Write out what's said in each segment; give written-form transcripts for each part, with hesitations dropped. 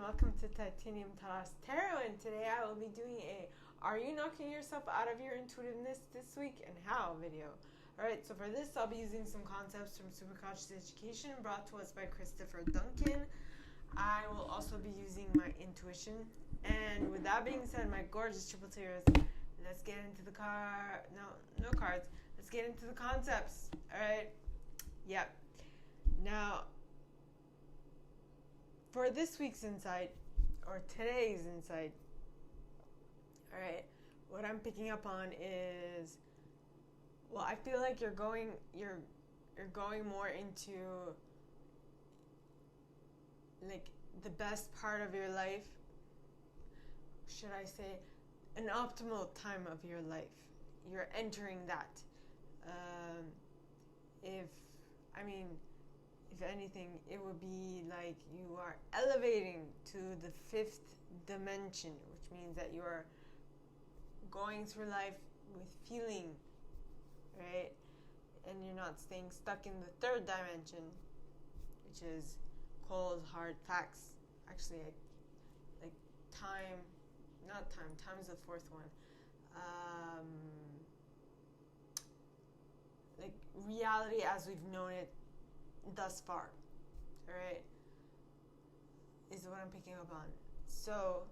welcome to Titanium Taras Tarot, and today I will be doing a Are You Knocking Yourself Out of Your Intuitiveness This Week and How video. Alright, so for this I'll be using some concepts from SuperConscious Education brought to us by Christopher Duncan. I will also be using my intuition, and with that being said, my gorgeous triple tears, let's get into the no cards, let's get into the concepts. Alright, yep. Now, for this week's insight, or today's insight, all right, what I'm picking up on is, well, I feel like you're going more into like the best part of your life. Should I say, an optimal time of your life? You're entering that. If anything, it would be like you are elevating to the fifth dimension, which means that you are going through life with feeling, right? And you're not staying stuck in the third dimension, which is cold, hard facts. Actually, like time is the fourth one. Like reality as we've known it thus far, alright, is what I'm picking up on. So,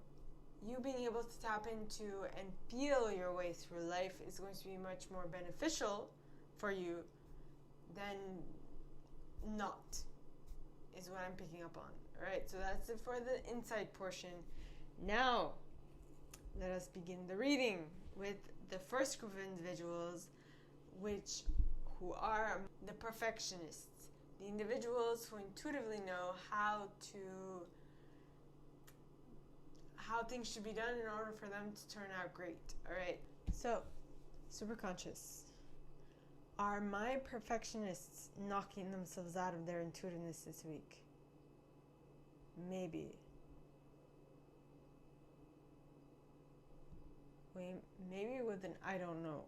you being able to tap into and feel your way through life is going to be much more beneficial for you than not, is what I'm picking up on. Alright, so that's it for the insight portion. Now, let us begin the reading with the first group of individuals, who are the perfectionists. The individuals who intuitively know how things should be done in order for them to turn out great. Alright, so superconscious. Are my perfectionists knocking themselves out of their intuitiveness this week? Maybe. Wait, maybe with an I don't know.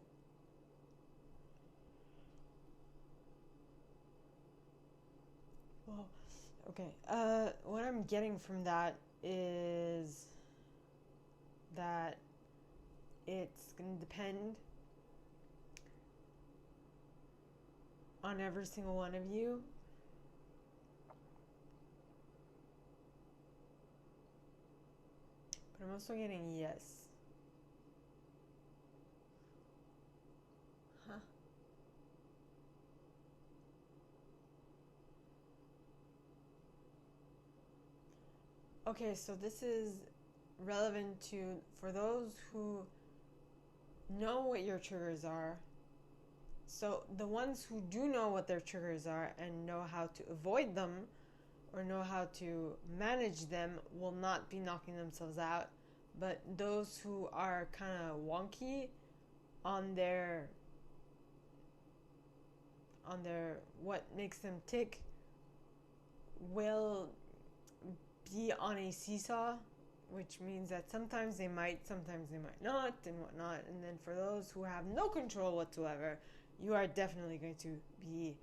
Well, okay. What I'm getting from that is that it's going to depend on every single one of you. But I'm also getting yes. Huh? Okay, so this is relevant for those who know what your triggers are. So the ones who do know what their triggers are and know how to avoid them or know how to manage them will not be knocking themselves out. But those who are kind of wonky on their what makes them tick will be on a seesaw, which means that sometimes they might not, and whatnot. And then for those who have no control whatsoever, you are definitely going to be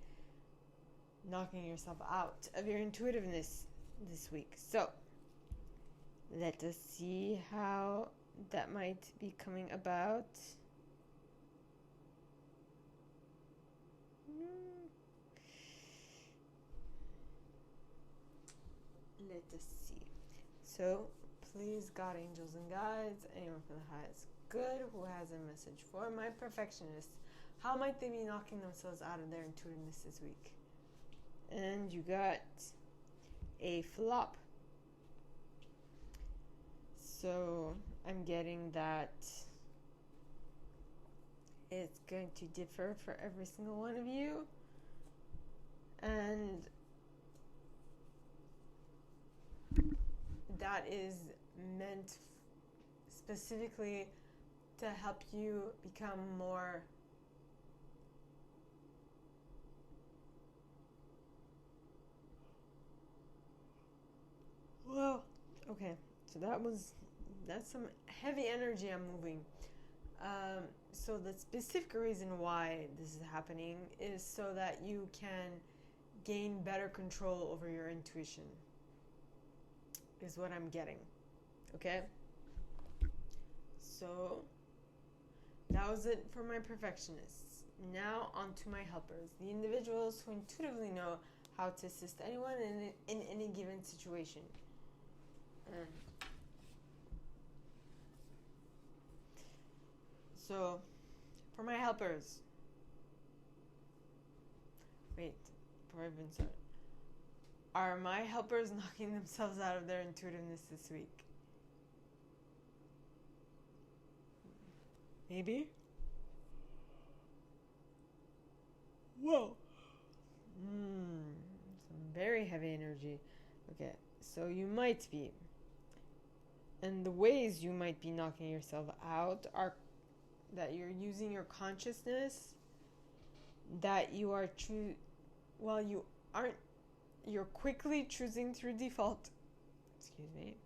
knocking yourself out of your intuitiveness this week. So let us see how that might be coming about. Let us see. So, please, God, angels, and guides, anyone from the highest good who has a message for my perfectionists, how might they be knocking themselves out of their intuitiveness this week? And you got a flop. So, I'm getting that it's going to differ for every single one of you. And that is meant specifically to help you become more okay, so that's some heavy energy I'm moving. So the specific reason why this is happening is so that you can gain better control over your intuition. is what I'm getting. Okay? So that was it for my perfectionists. Now on to my helpers, the individuals who intuitively know how to assist anyone in any given situation. So, for my helpers, wait, before I even start, are my helpers knocking themselves out of their intuitiveness this week? Maybe? Whoa! Some very heavy energy. Okay, so you might be. And the ways you might be knocking yourself out are that you're using your consciousness, that you are you're quickly choosing through default. Excuse me.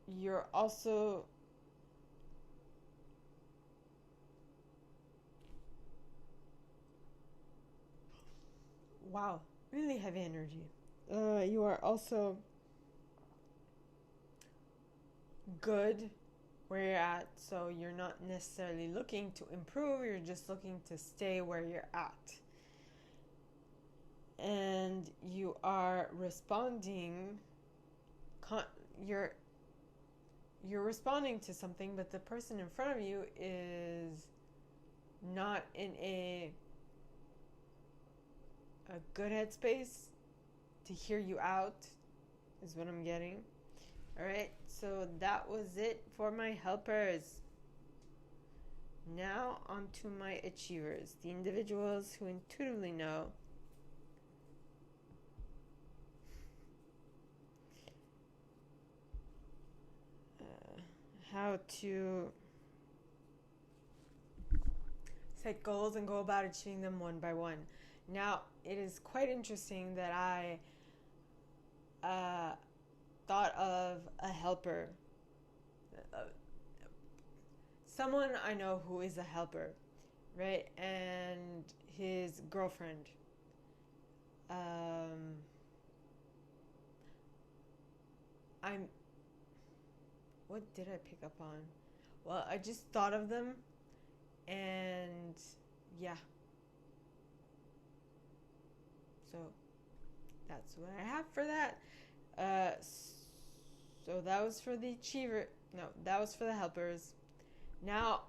You're also wow, really heavy energy. You are also good where you're at, so you're not necessarily looking to improve, you're just looking to stay where you're at. And you are responding, you're responding to something, but the person in front of you is not in a good headspace to hear you out, is what I'm getting. Alright, so that was it for my helpers. Now on to my achievers, the individuals who intuitively know how to set goals and go about achieving them one by one. Now, it is quite interesting that I thought of a helper. Someone I know who is a helper, right? And his girlfriend. What did I pick up on? Well, I just thought of them, and yeah. So that's what I have for that. So that was for the achiever. No, that was for the helpers. Now,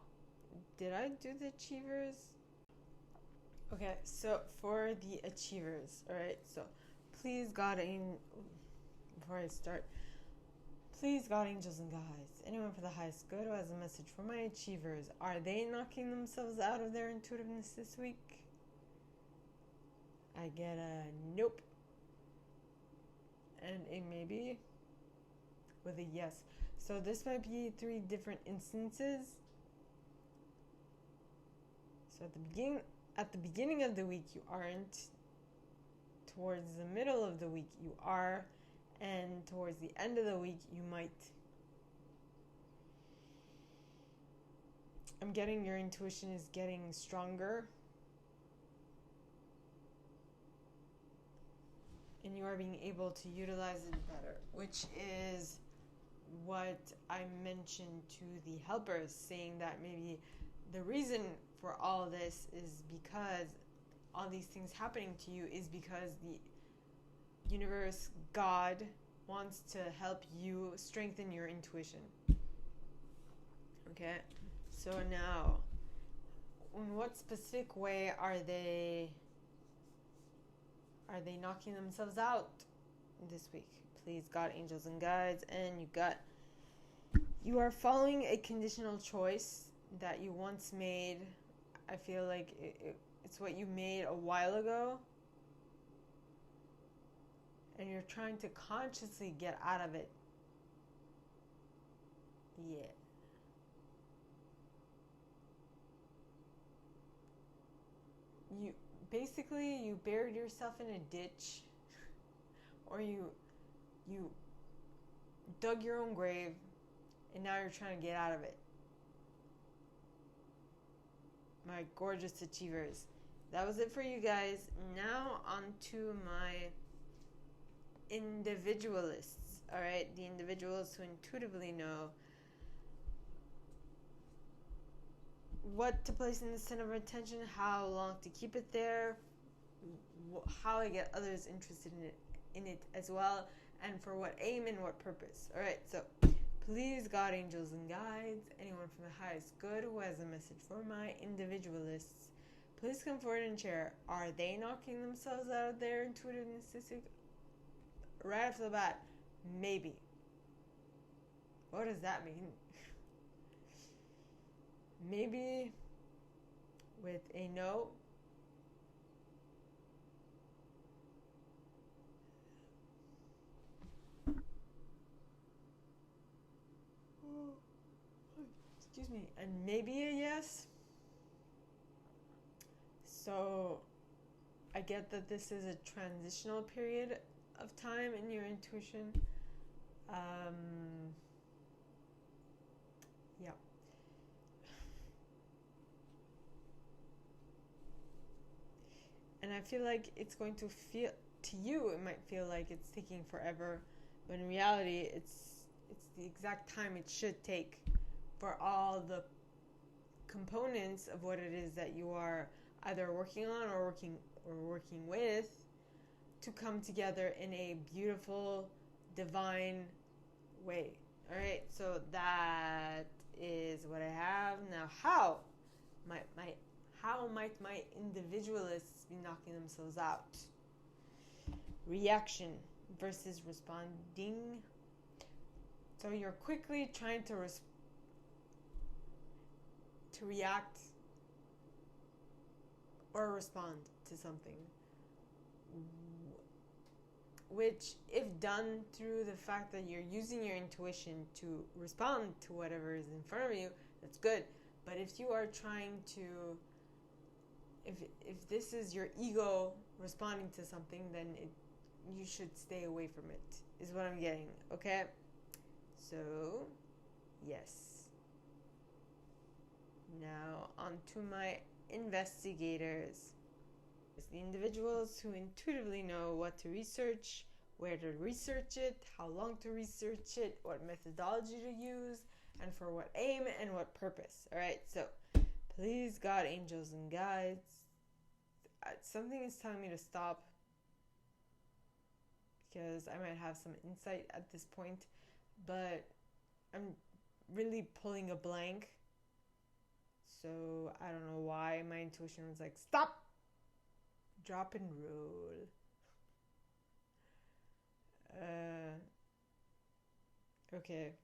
did I do the achievers? Okay, so for the achievers, alright, so please God, before I start, please God, angels and guides, anyone for the highest good who has a message for my achievers, are they knocking themselves out of their intuitiveness this week? I get a nope and a maybe with a yes. So this might be 3 different instances. So at the beginning of the week you aren't, towards the middle of the week you are, and towards the end of the week you might. I'm getting your intuition is getting stronger, and you are being able to utilize it better, which is what I mentioned to the helpers, saying that maybe the reason for all this is because all these things happening to you is because the universe, God, wants to help you strengthen your intuition. Okay? So now, in what specific way are they knocking themselves out this week? Please, God, angels, and guides. And you are following a conditional choice that you once made. I feel like it's what you made a while ago, and you're trying to consciously get out of it. Yeah. You buried yourself in a ditch, or you dug your own grave, and now you're trying to get out of it. my gorgeous achievers. That was it for you guys. Now on to my individualists. All right, the individuals who intuitively know what to place in the center of attention, how long to keep it there, how I get others interested in it as well, and for what aim and what purpose. All right, so please, God, angels, and guides, anyone from the highest good who has a message for my individualists, please come forward and share. Are they knocking themselves out of their intuitiveness this week? Right off the bat, maybe. What does that mean? Maybe with a no. Excuse me. And maybe a yes. So I get that this is a transitional period of time in your intuition. Yeah. And I feel like it's going to feel, to you, it might feel like it's taking forever, but in reality, it's the exact time it should take for all the components of what it is that you are either working on or working with to come together in a beautiful, divine way. All right, so that is what I have now. How might my individualists be knocking themselves out? Reaction versus responding. So you're quickly trying to react or respond to something, which, if done through the fact that you're using your intuition to respond to whatever is in front of you, that's good. But if you are trying to, if this is your ego responding to something, then you should stay away from it, is what I'm getting, okay? So, yes. Now, on to my investigators. It's the individuals who intuitively know what to research, where to research it, how long to research it, what methodology to use, and for what aim and what purpose. All right, so please, God, angels, and guides, something is telling me to stop because I might have some insight at this point, but I'm really pulling a blank. So I don't know why my intuition was like, stop, drop and roll. Okay.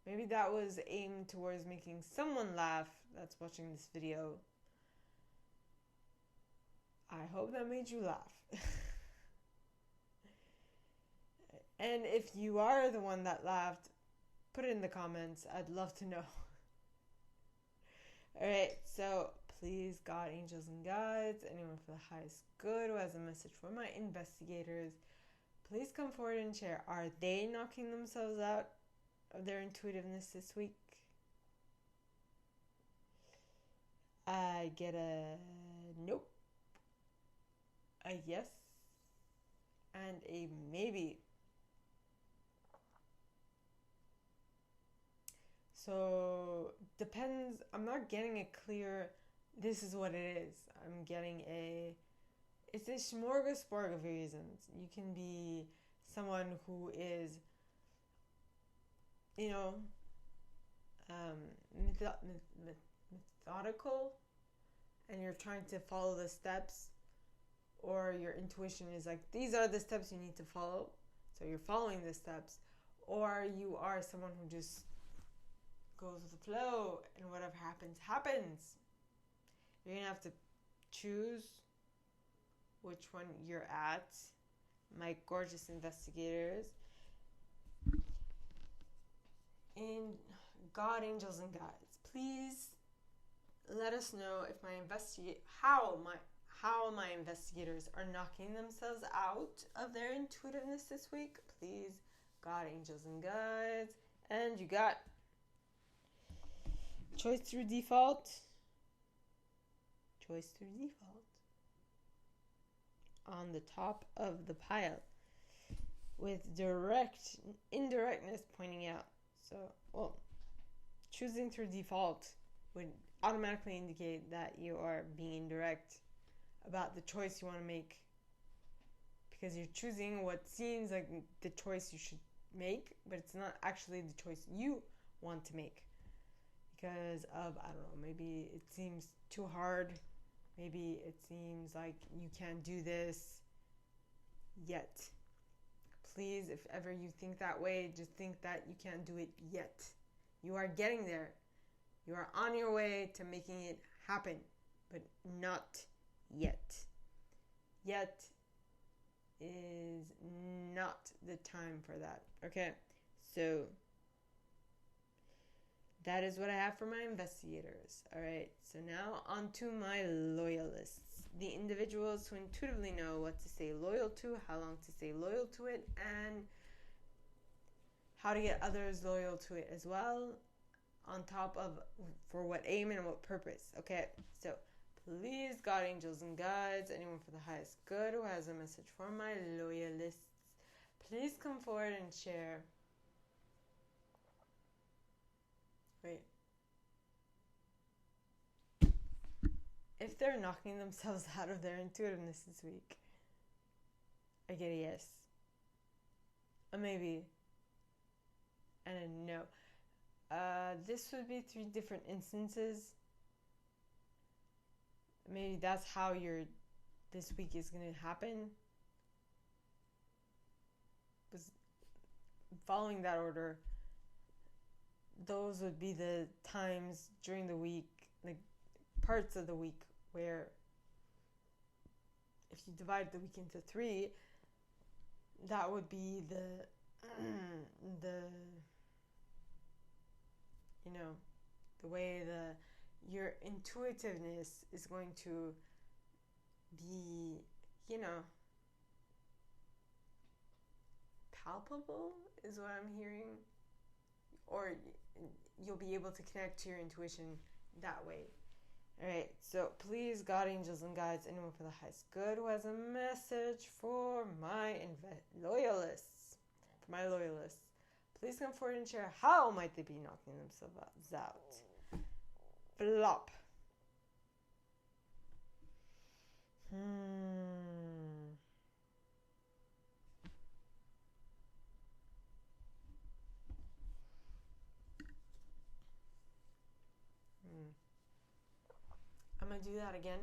Maybe that was aimed towards making someone laugh that's watching this video. I hope that made you laugh. And if you are the one that laughed, put it in the comments. I'd love to know. Alright, so please, God, angels, and guides, anyone for the highest good who has a message for my investigators, please come forward and share. Are they knocking themselves out of their intuitiveness this week? I get a nope, a yes, and a maybe. So, depends. I'm not getting a clear, this is what it is. I'm getting it's a smorgasbord of reasons. You can be someone who is, methodical, and you're trying to follow the steps, or your intuition is like, these are the steps you need to follow, so you're following the steps. Or you are someone who just goes with the flow, and whatever happens. You're gonna have to choose which one you're at, my gorgeous investigators. And God, angels, and guides, please let us know if how my investigators are knocking themselves out of their intuitiveness this week. Please, God, angels, and guides. And you got choice through default, choice through default. On the top of the pile, with indirectness pointing out. So, well, choosing through default would automatically indicate that you are being indirect about the choice you want to make, because you're choosing what seems like the choice you should make, but it's not actually the choice you want to make because of, I don't know, maybe it seems too hard, maybe it seems like you can't do this yet. Please, if ever you think that way, just think that you can't do it yet. You are getting there. You are on your way to making it happen, but not yet. Yet is not the time for that. Okay, so that is what I have for my investigators. All right, so now on to my loyalists. The individuals who intuitively know what to stay loyal to, how long to stay loyal to it, and how to get others loyal to it as well, on top of for what aim and what purpose. Okay, so please, God, angels, and guides, anyone for the highest good who has a message for my loyalists, please come forward and share. Wait. If they're knocking themselves out of their intuitiveness this week, I get a yes, a maybe, and a no. This would be 3 different instances. Maybe that's how this week is going to happen. Because following that order, those would be the times during the week, like parts of the week, where if you divide the week into 3, that would be the way your intuitiveness is going to be, palpable is what I'm hearing, or you'll be able to connect to your intuition that way. All right, so please, God, angels, and guides, anyone for the highest good who has a message for my loyalists, please come forward and share how might they be knocking themselves out. Flop. I'm going to do that again.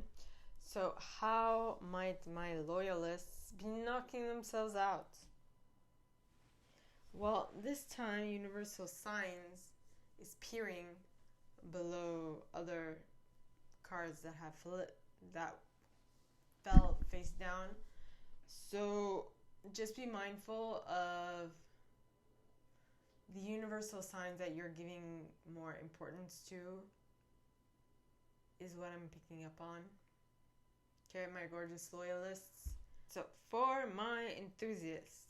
So, how might my loyalists be knocking themselves out? Well, this time, universal signs is peering below other cards that have that fell face down. So, just be mindful of the universal signs that you're giving more importance to, is what I'm picking up on. Okay, my gorgeous loyalists. So, for my enthusiasts,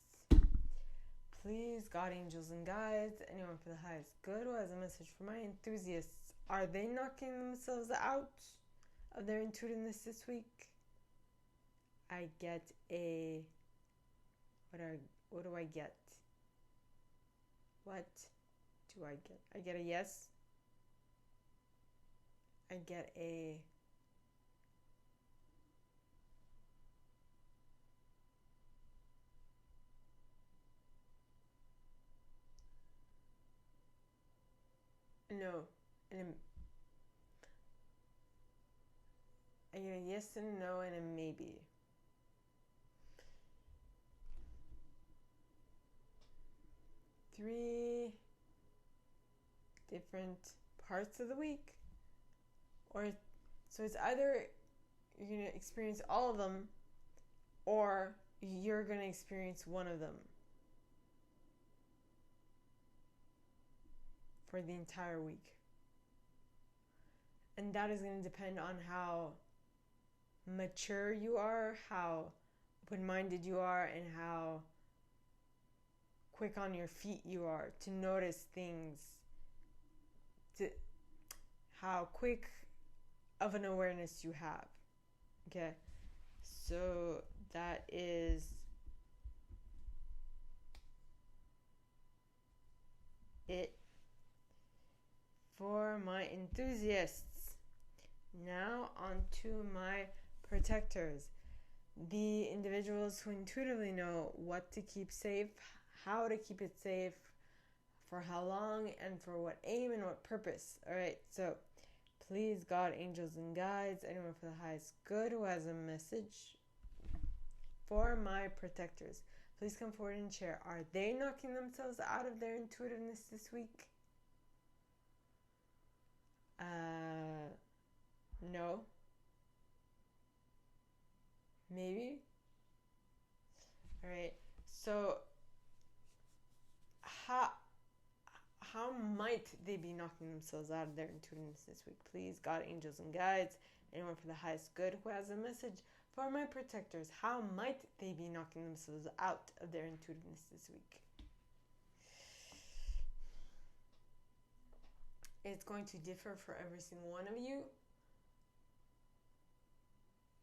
please, God, angels, and guides, anyone for the highest good who has a message for my enthusiasts, are they knocking themselves out of their intuitiveness this week? I get a... What do I get? What do I get? I get a yes. I get a... no. I get a yes and a no and a maybe. Three different parts of the week. So it's either you're going to experience all of them, or you're going to experience one of them for the entire week. And that is going to depend on how mature you are, how open-minded you are, and how quick on your feet you are to notice things, how quick of an awareness you have. Okay, so that is it for my enthusiasts. Now on to my protectors, the individuals who intuitively know what to keep safe, how to keep it safe, for how long, and for what aim and what purpose. All right, so please, God, angels, and guides, anyone for the highest good who has a message for my protectors, please come forward and share. Are they knocking themselves out of their intuitiveness this week? No. Maybe. All right. So, how might they be knocking themselves out of their intuitiveness this week? Please, God, angels, and guides, anyone for the highest good who has a message for my protectors, how might they be knocking themselves out of their intuitiveness this week? It's going to differ for every single one of you.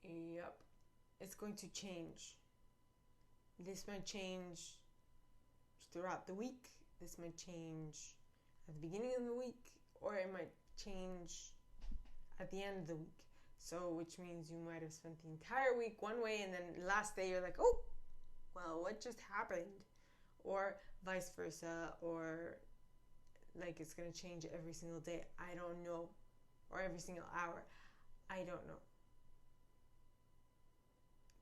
Yep. It's going to change. This might change throughout the week. This might change at the beginning of the week, or it might change at the end of the week. So, which means you might have spent the entire week one way, and then last day you're like, oh, well, what just happened? Or vice versa, or like it's going to change every single day. I don't know. Or every single hour. I don't know.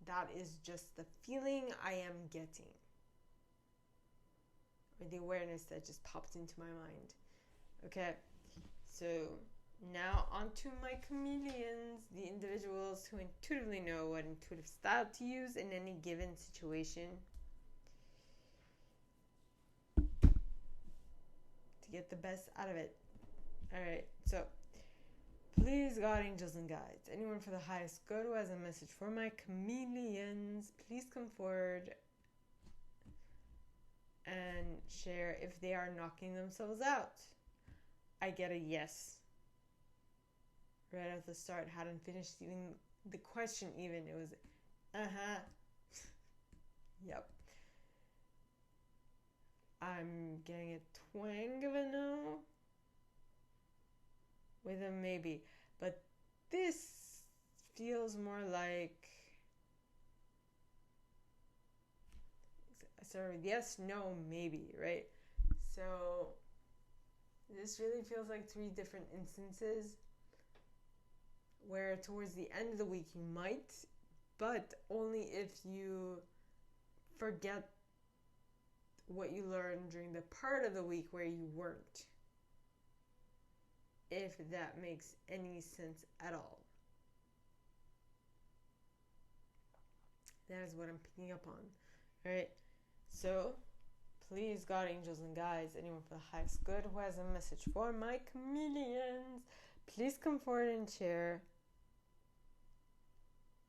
That is just the feeling I am getting, or the awareness that just popped into my mind. Okay, so now on to my chameleons, the individuals who intuitively know what intuitive style to use in any given situation to get the best out of it. All right, so please, God, angels, and guides, anyone for the highest good who has a message for my chameleons, please come forward and share if they are knocking themselves out. I get a yes. Right at the start, hadn't finished even the question even. It was, Yep. I'm getting a twang of a no with a maybe. But this feels more like, sorry, yes, no, maybe, right? So this really feels like 3 different instances where towards the end of the week you might, but only if you forget what you learned during the part of the week where you weren't. If that makes any sense at all. That is what I'm picking up on. Alright, so please, God, angels, and guides, anyone for the highest good who has a message for my chameleons, please come forward and share.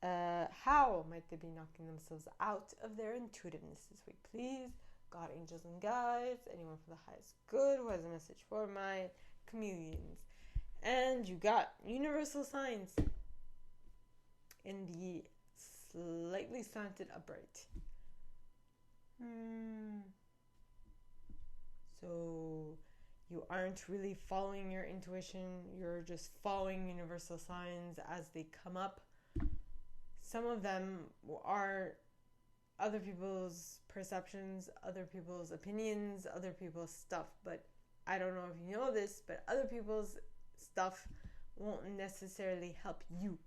How might they be knocking themselves out of their intuitiveness this week? Please, God, angels, and guides, anyone for the highest good who has a message for my chameleons. And you got universal signs in the slightly slanted upright. So you aren't really following your intuition, you're just following universal signs as they come up. Some of them are other people's perceptions, other people's opinions, other people's stuff. But I don't know if you know this, but other people's stuff won't necessarily help you.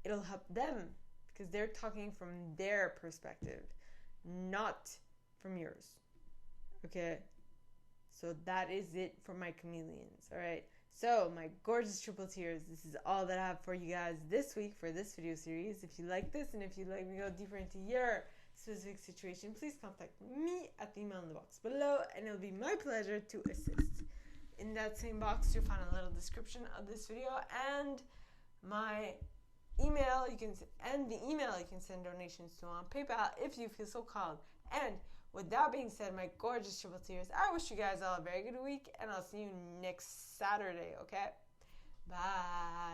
It'll help them because they're talking from their perspective, not from yours. Okay? So that is it for my chameleons. All right? So, my gorgeous triple tiers, this is all that I have for you guys this week for this video series. If you like this and if you'd like me to go deeper into your specific situation, please contact me at the email in the box below, and it'll be my pleasure to assist. In that same box, you'll find a little description of this video and my email. You can send donations to on PayPal if you feel so called. And with that being said, my gorgeous triple tiers, I wish you guys all a very good week, and I'll see you next Saturday, okay? Bye.